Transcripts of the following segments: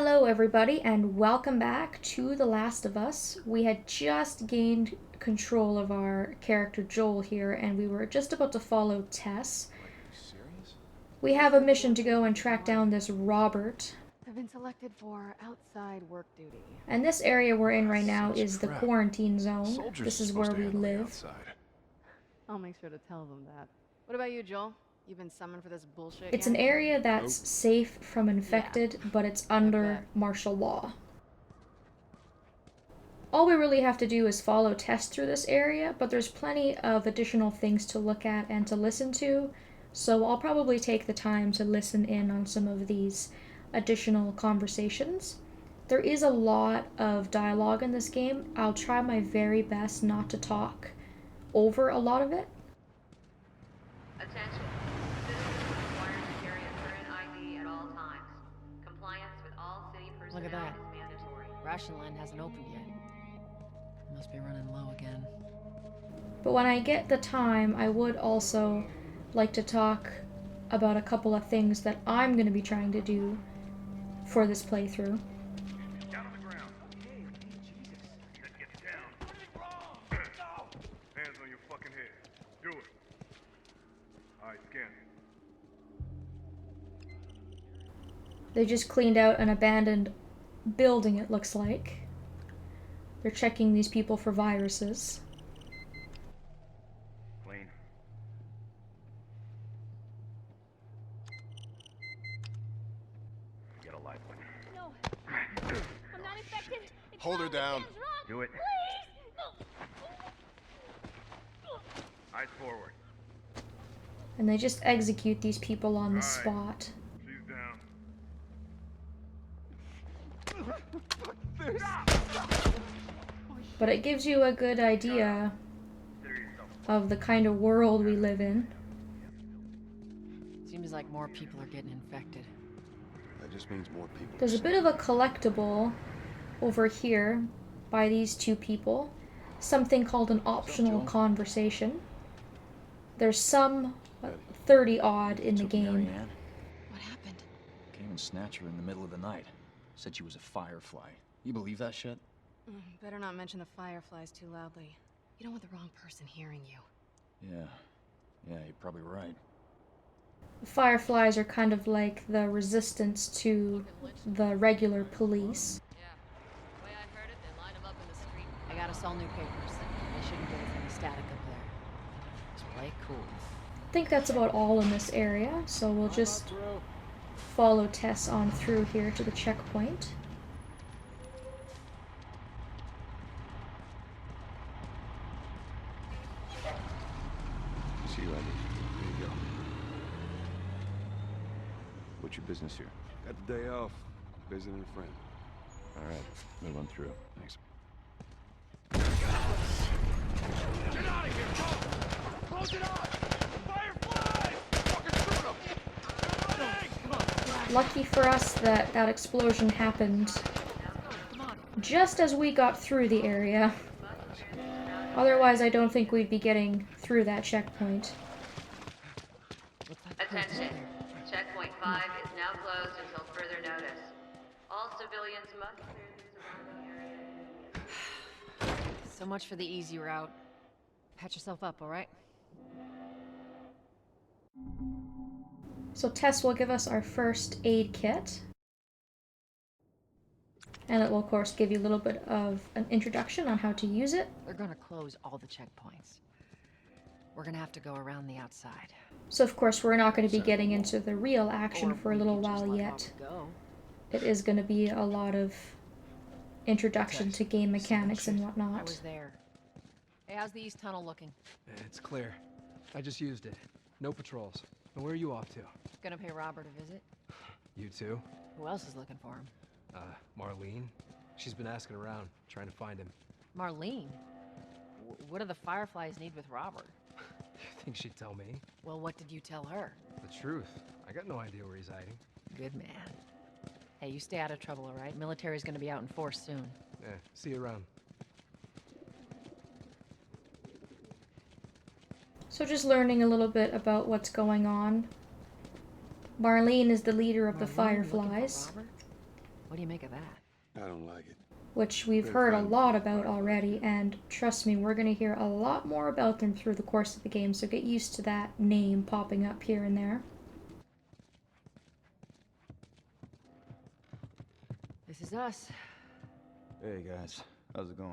Hello, everybody, and welcome back to The Last of Us. We had just gained control of our character Joel here, and we were just about to follow Tess. Are you serious? We have a mission to go and track down this Robert, I've been selected for outside work duty. and this area we're in right now Such is the crap. quarantine zone. Soldiers This are is supposed where to we handle the live. outside. I'll make sure to tell them that. What about you, Joel? You've been summoned for this bullshit It's yet? an area that's safe from infected, but it's under bet. martial law. All we really have to do is follow Tess through this area, but there's plenty of additional things to look at and to listen to, so I'll probably take the time to listen in on some of these additional conversations. There is a lot of dialogue in this game. I'll try my very best not to talk over a lot of it. Attention. Citizens are required to carry a current ID at all times. Compliance with all city personnel Look at that. is mandatory. Ration line hasn't opened yet. Must be running low again. But when I get the time, I would also like to talk about a couple of things that I'm going to be trying to do for this playthrough. Down on the ground. Hey, Jesus. Let's get down. Hands on your fucking head. Do it. Alright, scan it. They just cleaned out an abandoned building, it looks like. They're checking these people for viruses. Clean. Get a live one. No, I'm not infected. It's Hold her wrong. down. Sam's wrong. Do it. Please. Eyes forward. And they just execute these people on the Alright. spot. She's down. But it gives you a good idea Consider yourself. of the kind of world we live in. Seems like more people are getting infected. That just means more people. There's a bit of a collectible over here by these two people. Something called an optional Joel? conversation. There's some 30 odd in the Took game. Marianne, What happened? came and snatched her in the middle of the night. Said she was a firefly. You believe that shit? Better not mention the fireflies too loudly. You don't want the wrong person hearing you. Yeah. Yeah, you're probably right. Fireflies are kind of like the resistance to the regular police. Yeah. The way I heard it, they line them up in the street. I got us all new papers. They shouldn't get us any static up there. Just play it cool. I think that's about all in this area, so we'll just follow Tess on through here to the checkpoint. See you later. Here you go. What's your business here? Got the day off. Visiting a friend. All right, move on through. Thanks. Get out of here, Joel! Close it up! Firefly! Fucking shoot him! Lucky for us that that explosion happened just as we got through the area. Otherwise, I don't think we'd be getting through that checkpoint. What's that place Attention. up there? Checkpoint 5 is now closed until further notice. All civilians must clear the surrounding area. So much for the easy route. Patch yourself up, all right? So Tess will give us our first aid kit. And it will, of course, give you a little bit of an introduction on how to use it. They're gonna close all the checkpoints. We're gonna have to go around the outside. So, of course, we're not going to be getting into the real action Or for a we little could just while let yet. Robert go. It is going to be a lot of introduction to game mechanics and I whatnot. was there. Hey, how's the east tunnel looking? It's clear. I just used it. No patrols. And where are you off to? Gonna pay Robert a visit? You too? Who else is looking for him? Marlene? She's been asking around, trying to find him. Marlene? What do the Fireflies need with Robert? You think she'd tell me? Well, what did you tell her? The truth. I got no idea where he's hiding. Good man. Hey, you stay out of trouble, all right? Military's gonna be out in force soon. Yeah, see you around. So just learning a little bit about what's going on. Marlene is the leader of the Marlene looking for Fireflies. Robert? What do you make of that? I don't like it. which we've They're heard a fine. lot about already, and trust me, we're going to hear a lot more about them through the course of the game, so get used to that name popping up here and there. This is us. Hey guys, how's it going?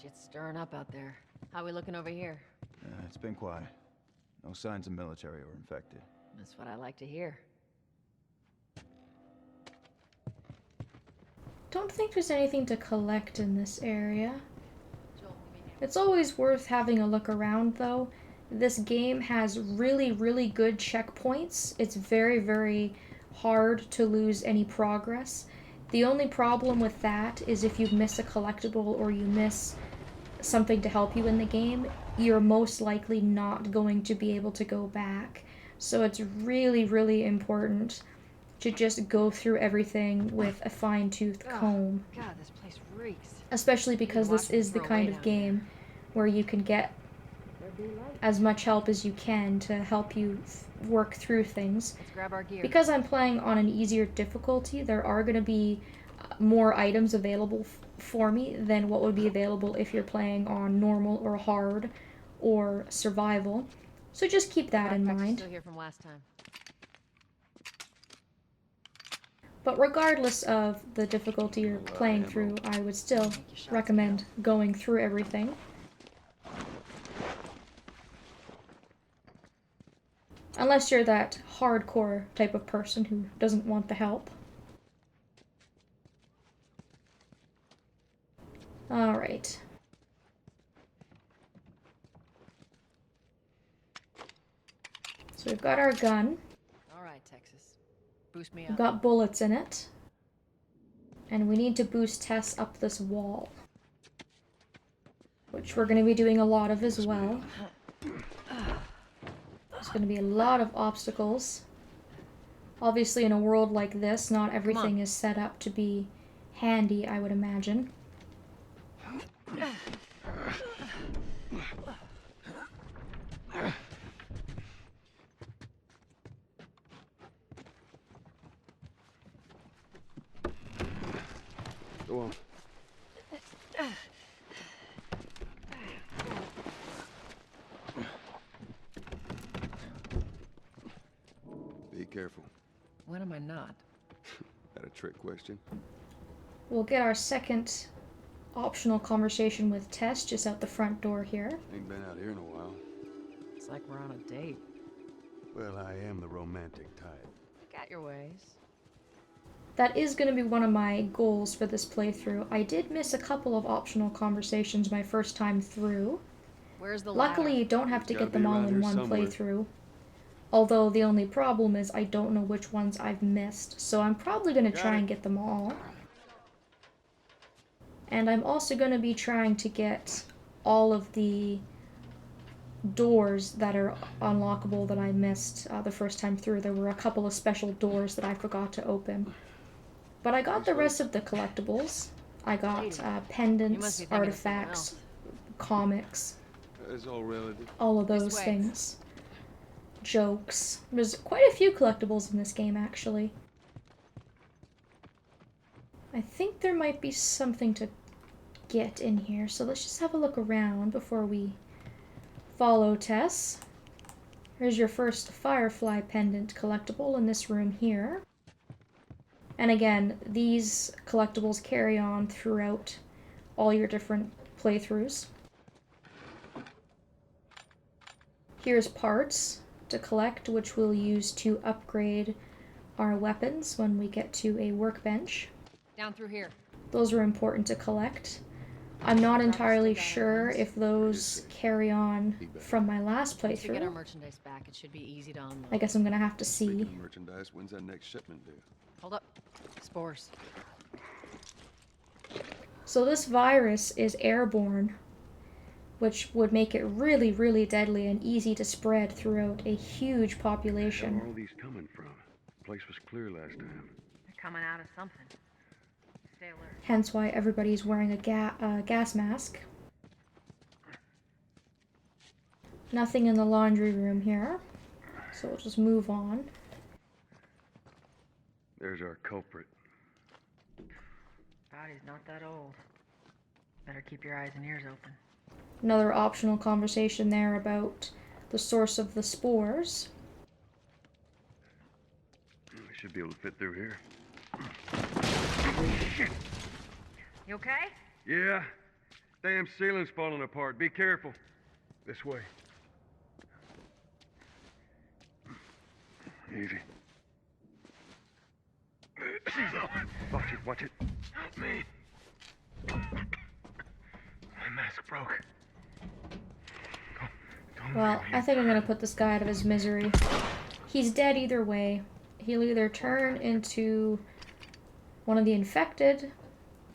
Shit's stirring up out there. How we looking over here? It's been quiet. No signs of military or infected. That's what I like to hear. Don't think there's anything to collect in this area. It's always worth having a look around, though. This game has really, really good checkpoints. It's very, very hard to lose any progress. The only problem with that is if you miss a collectible or you miss something to help you in the game, you're most likely not going to be able to go back. So it's really, really important to just go through everything with a fine-tooth comb. God, this place reeks. Especially because this is the kind of game where you can get as much help as you can to help you work through things. Let's grab our gear. Because I'm playing on an easier difficulty, there are going to be more items available for me than what would be available if you're playing on normal or hard or survival. So just keep that in Backpack's mind. Still here from last time. But regardless of the difficulty you're playing through, I would still recommend going through everything. Unless you're that hardcore type of person who doesn't want the help. Alright. So we've got our gun. Alright, Texas. Boost me We've up. got bullets in it. And we need to boost Tess up this wall. Which we're going to be doing a lot of as well. There's going to be a lot of obstacles. Obviously, in a world like this, not everything is set up to be handy, I would imagine. Go on. Be careful. When am I not? That a trick question? We'll get our second optional conversation with Tess just out the front door here. Ain't been out here in a while. It's like we're on a date. Well, I am the romantic type. Got your ways. That is going to be one of my goals for this playthrough. I did miss a couple of optional conversations my first time through. Where's the Luckily, ladder? you don't have to Gotta get them be all around in here one somewhere. playthrough. Although the only problem is I don't know which ones I've missed, so I'm probably going to try and get them all. And I'm also going to be trying to get all of the doors that are unlockable that I missed the first time through. There were a couple of special doors that I forgot to open. But I got the rest of the collectibles. I got You must pendants, be thinking of artifacts, comics, It's all relative. all of This those way. things. Jokes. There's quite a few collectibles in this game, actually. I think there might be something to get in here, so let's just have a look around before we follow Tess. Here's your first Firefly pendant collectible in this room here. And again, these collectibles carry on throughout all your different playthroughs. Here's parts to collect, which we'll use to upgrade our weapons when we get to a workbench. Down through here. Those are important to collect. I'm not entirely sure if those carry on from my last Once we get our playthrough. merchandise back, it should be easy to unload. I guess I'm gonna have to Speaking see. of merchandise, when's that next shipment due? Hold up. Spores. So this virus is airborne, which would make it really, really deadly and easy to spread throughout a huge Where population. are all these coming from? The place was clear last time. They're coming out of something. Stay alert. Hence why everybody's wearing a gas mask. Nothing in the laundry room here, so we'll just move on. There's our culprit. body's not that old. Better keep your eyes and ears open. Another optional conversation there about the source of the spores. We should be able to fit through here. You okay? Yeah. Damn ceiling's falling apart. Be careful. This way. Easy. Watch it. Help me. My mask broke. Don't Well, leave me. I think I'm gonna put this guy out of his misery. He's dead either way. He'll either turn into one of the infected,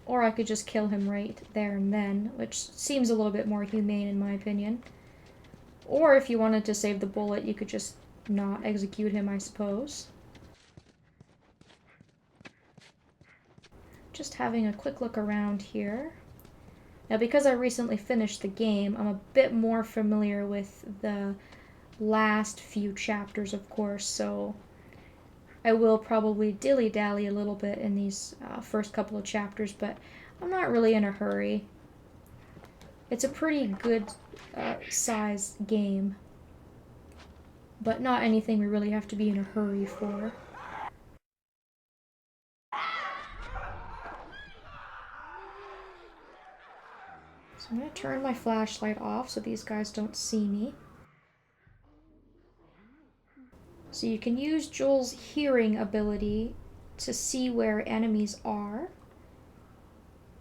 or I could just kill him right there and then, which seems a little bit more humane in my opinion. Or if you wanted to save the bullet, you could just not execute him, I suppose. Just having a quick look around here. Now, because I recently finished the game, I'm a bit more familiar with the last few chapters, of course, so I will probably dilly-dally a little bit in these first couple of chapters, but I'm not really in a hurry. It's a pretty good sized game, but not anything we really have to be in a hurry for. So I'm going to turn my flashlight off so these guys don't see me. So you can use Joel's hearing ability to see where enemies are.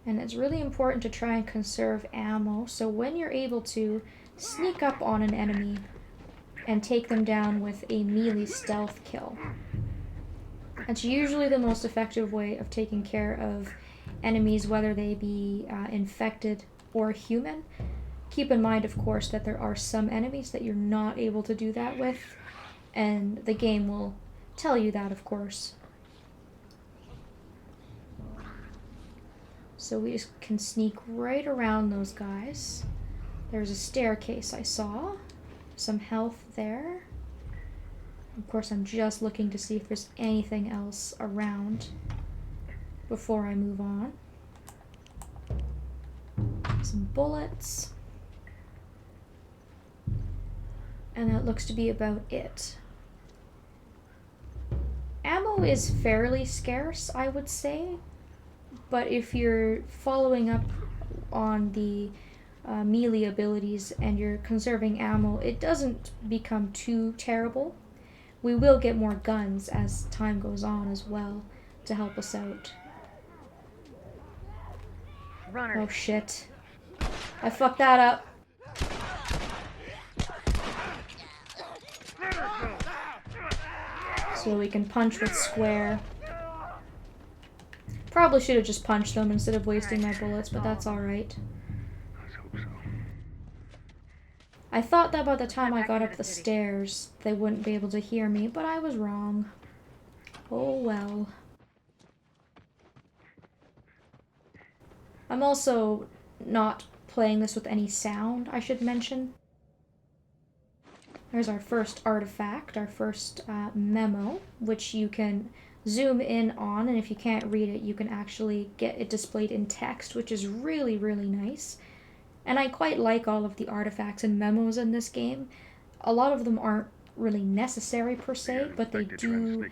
And it's really important to try and conserve ammo. So when you're able to sneak up on an enemy and take them down with a melee stealth kill. That's usually the most effective way of taking care of enemies, whether they be infected or human. Keep in mind, of course, that there are some enemies that you're not able to do that with, and the game will tell you that, of course. So we just can sneak right around those guys. There's a staircase I saw. Some health there. Of course, I'm just looking to see if there's anything else around before I move on. Some bullets. And that looks to be about it. Ammo is fairly scarce, I would say. But if you're following up on the melee abilities and you're conserving ammo, it doesn't become too terrible. We will get more guns as time goes on as well to help us out. Runner. Oh shit. I fucked that up. So we can punch with square. Probably should have just punched them instead of wasting my bullets, but that's alright. Let's hope so. I thought that by the time I got up the stairs, they wouldn't be able to hear me, but I was wrong. Oh well. I'm also not playing this with any sound, I should mention. There's our first artifact, our first memo, which you can zoom in on, and if you can't read it, you can actually get it displayed in text, which is really, really nice. And I quite like all of the artifacts and memos in this game. A lot of them aren't really necessary per se, but they do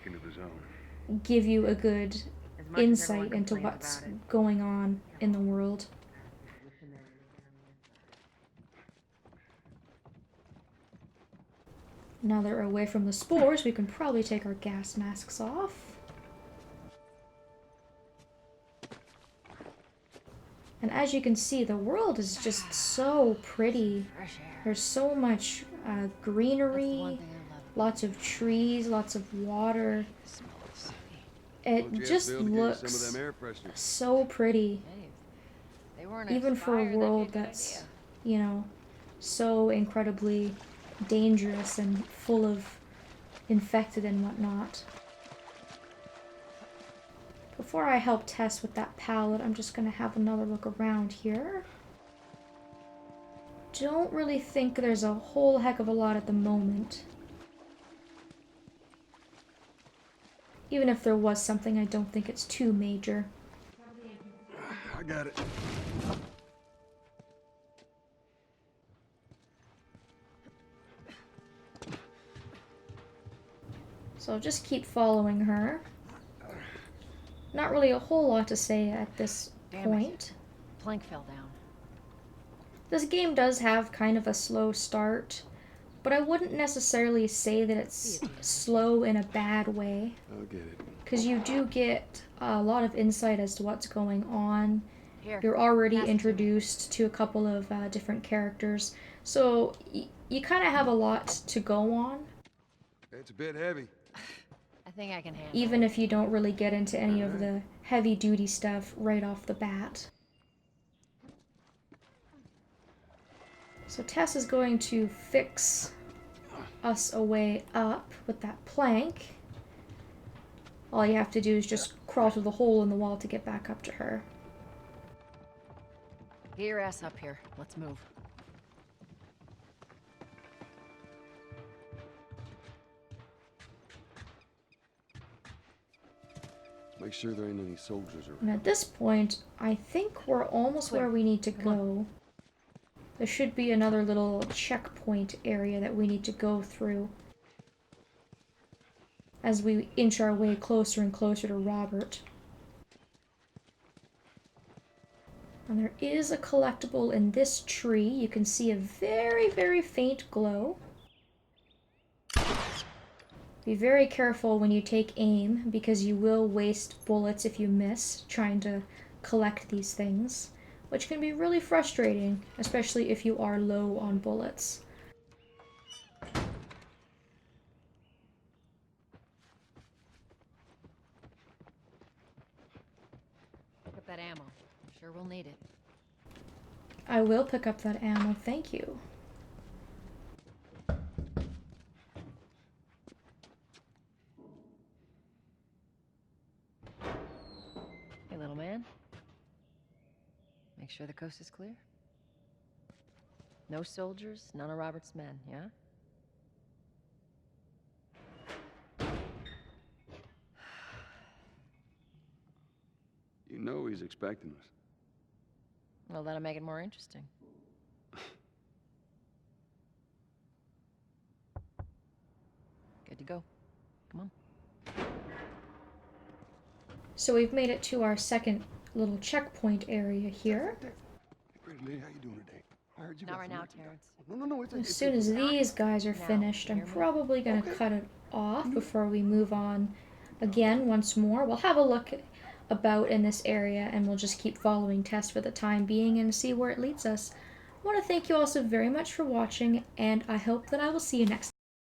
give you a good insight into what's going on in the world. Now that we're away from the spores, we can probably take our gas masks off. And as you can see, the world is just so pretty. There's so much greenery, lots of trees, lots of water. It just looks so pretty. Even for a world that's, you know, so incredibly dangerous and full of infected and whatnot. Before I help Tess with that pallet, I'm just gonna have another look around here. Don't really think there's a whole heck of a lot at the moment. Even if there was something, I don't think it's too major. I got it. So just keep following her. Not really a whole lot to say at this Damn point. Plank fell down. This game does have kind of a slow start, but I wouldn't necessarily say that it's slow in a bad way. I'll get it. Because you do get a lot of insight as to what's going on. Here. You're already pass it to me. introduced to a couple of different characters. So you kind of have a lot to go on, It's a bit heavy. I think I can handle even if you don't really get into any of the heavy-duty stuff right off the bat. So Tess is going to fix us a way up with that plank. All you have to do is just crawl through the hole in the wall to get back up to her. Get your ass up here. Let's move. Make sure there ain't any soldiers around. And at this point, I think we're almost where we need to go. There should be another little checkpoint area that we need to go through as we inch our way closer and closer to Robert. And there is a collectible in this tree. You can see a very, very faint glow. Be very careful when you take aim, because you will waste bullets if you miss trying to collect these things, which can be really frustrating, especially if you are low on bullets. Pick up that ammo. I'm sure we'll need it. I will pick up that ammo, thank you. Hey, little man. Make sure the coast is clear. No soldiers, none of Robert's men, yeah? You know he's expecting us. Well, that'll make it more interesting. Good to go. Come on. So we've made it to our second little checkpoint area here. Hey, pretty lady, how you doing today? I heard you Not got right some now, work to do. Terrence. No, As soon as these guys are Now, finished, I'm hear me? probably going to cut it off before we move on again once more. We'll have a look about in this area, and we'll just keep following Tess for the time being and see where it leads us. I want to thank you all so very much for watching, and I hope that I will see you next time.